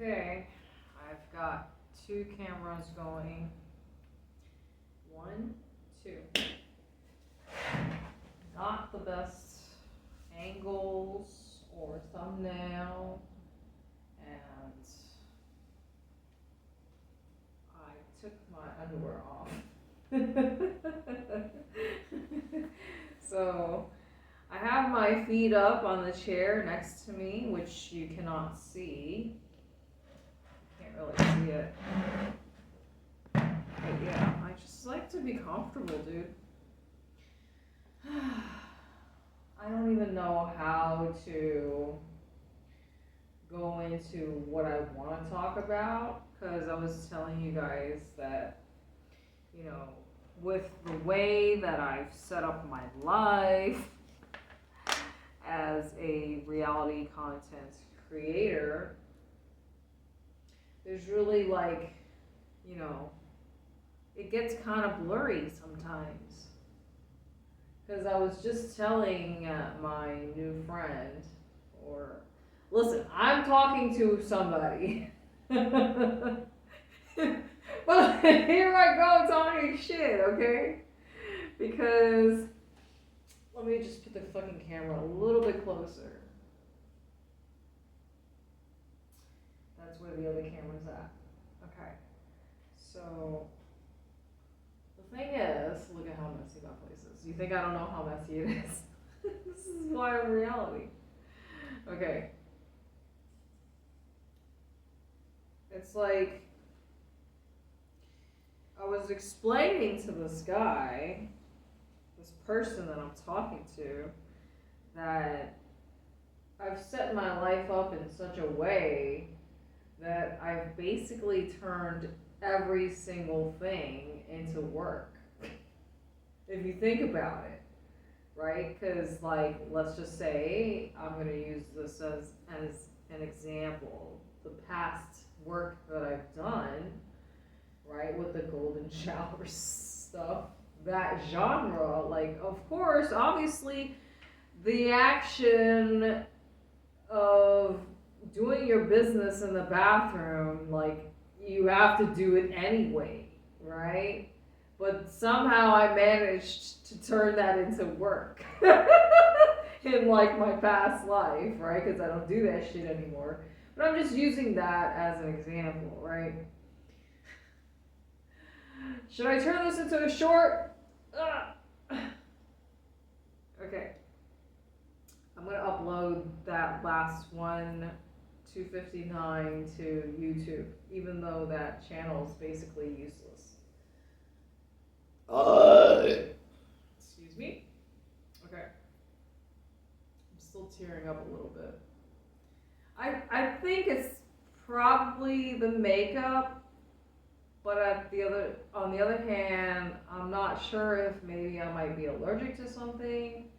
Okay, I've got two cameras going. One, two. Not the best angles or thumbnail, and I took my underwear off. So I have my feet up on the chair next to me, which you cannot see. Can't really see it. But yeah, I just like to be comfortable, dude. I don't even know how to go into what I want to talk about, because I was telling you guys that, with the way that I've set up my life as a reality content creator, there's really it gets kind of blurry sometimes. Because I was just telling my new friend, or listen, I'm talking to somebody. But here I go talking shit, okay? Because let me just put the fucking camera a little bit closer. That's where the other camera's at. Okay. So the thing is, look at how messy my place is. You think I don't know how messy it is? This is why I'm reality. Okay. It's like I was explaining to this guy, this person that I'm talking to, that I've set my life up in such a way that I've basically turned every single thing into work. If you think about it, right? Because, let's just say I'm going to use this as an example. The past work that I've done, right, with the golden shower stuff, that genre, of course, obviously, the action of doing your business in the bathroom, you have to do it anyway, right? But somehow I managed to turn that into work in my past life, right? Because I don't do that shit anymore. But I'm just using that as an example, right? Should I turn this into a short? Okay. I'm going to upload that last one, 259, to YouTube, even though that channel is basically useless. Excuse me? Okay. I'm still tearing up a little bit. I think it's probably the makeup, but on the other hand, I'm not sure if maybe I might be allergic to something.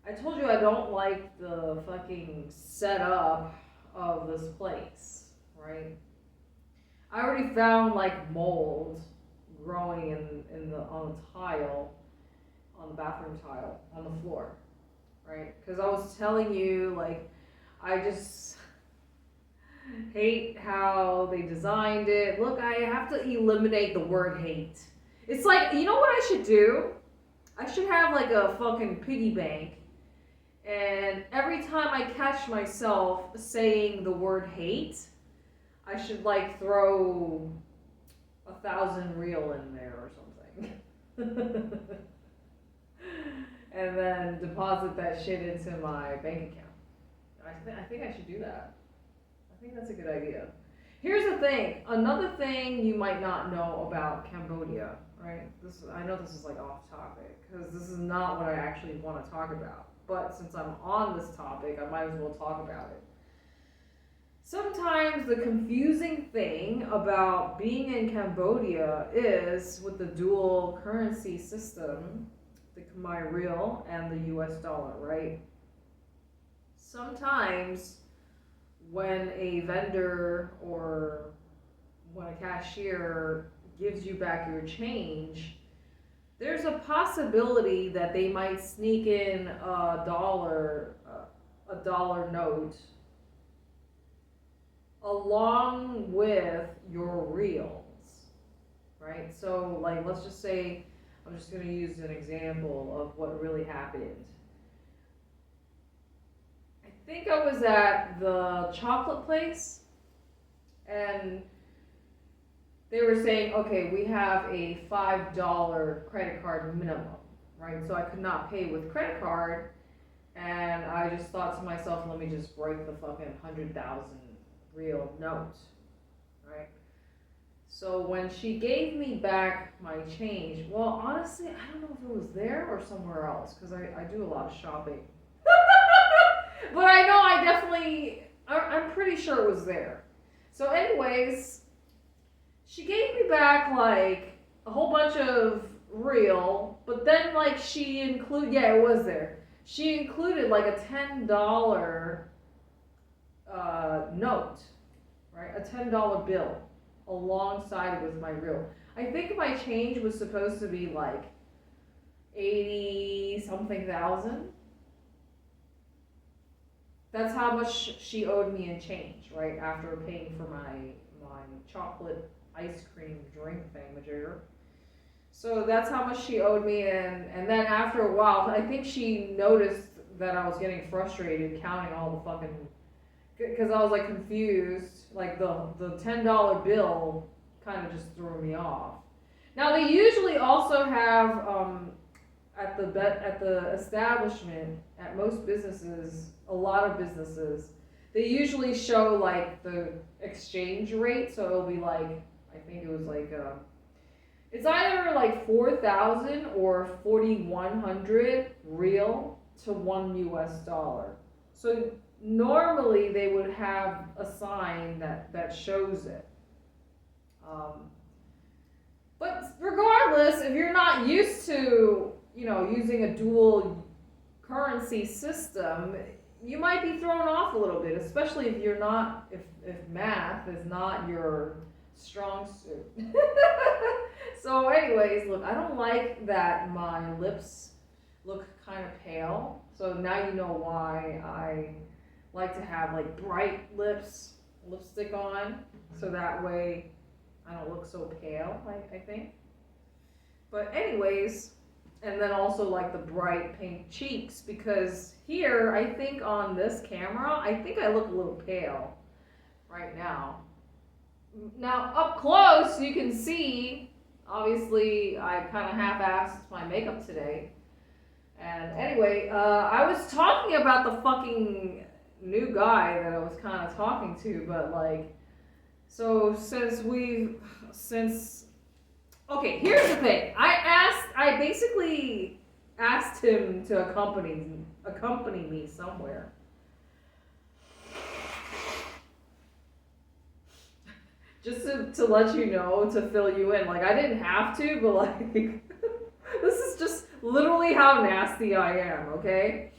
I told you I don't like the fucking setup of this place, right? I already found mold growing on the tile, on the bathroom tile, on the floor, right? Because I was telling you, I just hate how they designed it. Look, I have to eliminate the word hate. It's you know what I should do? I should have a fucking piggy bank, and every time I catch myself saying the word hate, I should throw 1,000 real in there or something. And then deposit that shit into my bank account. I think I should do that. I think that's a good idea. Here's the thing. Another thing you might not know about Cambodia, right? I know this is off topic, because this is not what I actually want to talk about. But since I'm on this topic, I might as well talk about it. Sometimes the confusing thing about being in Cambodia is with the dual currency system, the Khmer Real and the US dollar, right? Sometimes when a vendor or when a cashier gives you back your change, there's a possibility that they might sneak in a dollar note along with your reels, right? So, like, let's just say, I'm just going to use an example of what really happened. I think I was at the chocolate place, and they were saying, okay, we have a $5 credit card minimum, right? So I could not pay with credit card, and I just thought to myself, let me just break the fucking 100,000 real note, right? So when she gave me back my change, well, honestly, I don't know if it was there or somewhere else, because I do a lot of shopping. But I know I definitely, I'm pretty sure it was there. So anyways, she gave me back like a whole bunch of real, but then like she included, yeah, it was there. She included like a $10 note, right? A $10 bill alongside with my real. I think my change was supposed to be like 80 something thousand. That's how much she owed me in change, right? After paying for my chocolate ice cream drink thingamajigger. So that's how much she owed me, and then after a while, I think she noticed that I was getting frustrated counting all the fucking, because I was like confused, like the $10 bill kind of just threw me off. Now they usually also have at the establishment, at most businesses, a lot of businesses, they usually show like the exchange rate, so it'll be like, I think it was like it's either like 4,000 or 4,100 real to $1 US. So normally they would have a sign that shows it. But regardless, if you're not used to, using a dual currency system, you might be thrown off a little bit, especially if you're not, if math is not your strong suit. So anyways, look, I don't like that my lips look kind of pale. So now you know why I like to have like bright lipstick on, so that way I don't look so pale, I think. But anyways, and then also like the bright pink cheeks, because here, I think on this camera, I think I look a little pale right now. Now up close, you can see, obviously I kind of half-assed my makeup today. And anyway, I was talking about the fucking new guy that I was kind of talking to, but like, so okay, here's the thing. I basically asked him to accompany me somewhere. Just to let you know, to fill you in. Like, I didn't have to, but like, this is just literally how nasty I am, okay?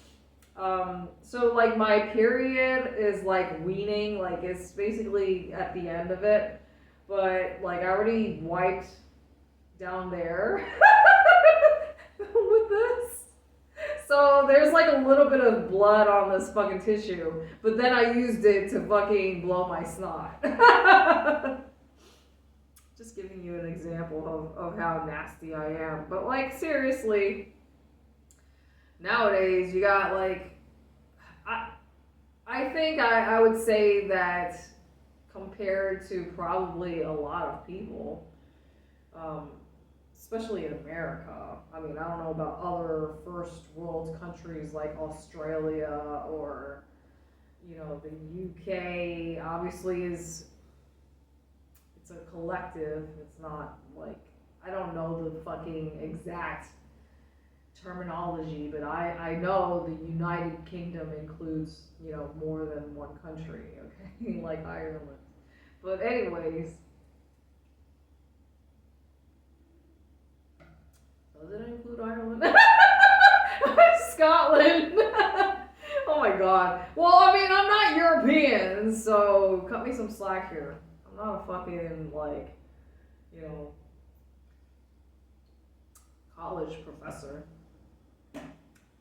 So like my period is like weaning, like it's basically at the end of it, but like I already wiped down there with this. So there's like a little bit of blood on this fucking tissue, but then I used it to fucking blow my snot. Just giving you an example of how nasty I am. But like seriously, nowadays you got like, I think I would say that compared to probably a lot of people, especially in America. I mean, I don't know about other first world countries like Australia or, the UK. Obviously it's a collective. It's not like, I don't know the fucking exact terminology, but I know the United Kingdom includes, more than one country, okay? Like Ireland. But anyways, does it include Ireland? Scotland. Oh my god. Well, I mean, I'm not European, so cut me some slack here. I'm not a fucking, like, college professor.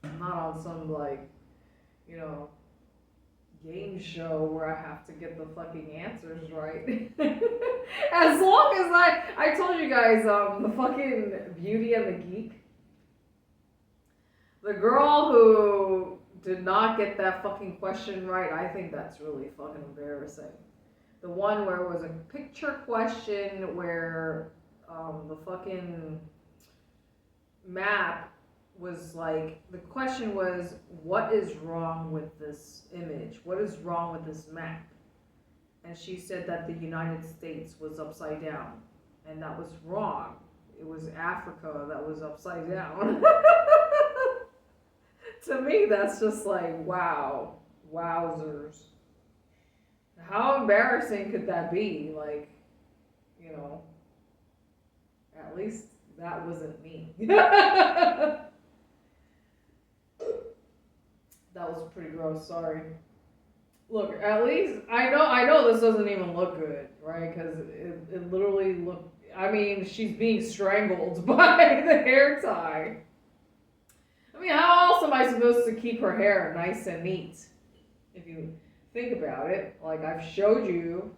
I'm not on some, like, game show where I have to get the fucking answers right. As long as I told you guys, the fucking Beauty and the Geek, the girl who did not get that fucking question right, I think that's really fucking embarrassing. The one where it was a picture question where the fucking map was like, the question was, what is wrong with this image? What is wrong with this map? And she said that the United States was upside down. And that was wrong. It was Africa that was upside down. To me, that's just like, wow. Wowzers. How embarrassing could that be? Like, you know, at least that wasn't me. That was pretty gross, sorry. Look, at least I know this doesn't even look good, right? Because it literally looked, I mean, she's being strangled by the hair tie. I mean, how else am I supposed to keep her hair nice and neat? If you think about it, like I've showed you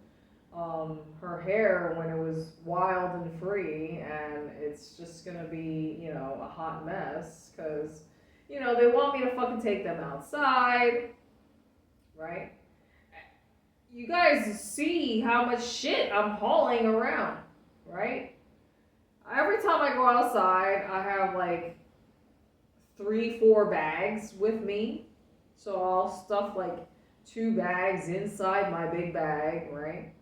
her hair when it was wild and free, and it's just gonna be, you know, a hot mess because, you know, they want me to fucking take them outside, right? You guys see how much shit I'm hauling around, right? Every time I go outside, I have like 3-4 bags with me, so I'll stuff like 2 bags inside my big bag, right?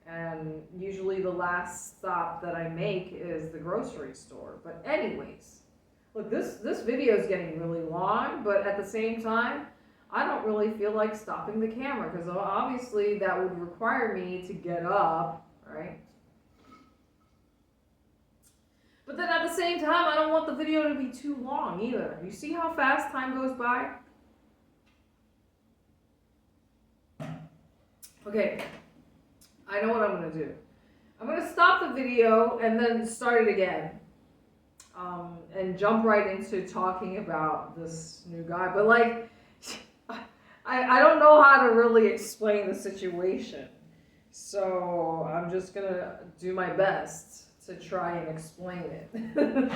And usually the last stop that I make is the grocery store. But anyways, look, this video is getting really long, but at the same time, I don't really feel like stopping the camera because obviously that would require me to get up, right? But then at the same time, I don't want the video to be too long either. You see how fast time goes by? Okay, I know what I'm going to do. I'm going to stop the video and then start it again. And jump right into talking about this new guy. But like, I don't know how to really explain the situation. So I'm just going to do my best to try and explain it.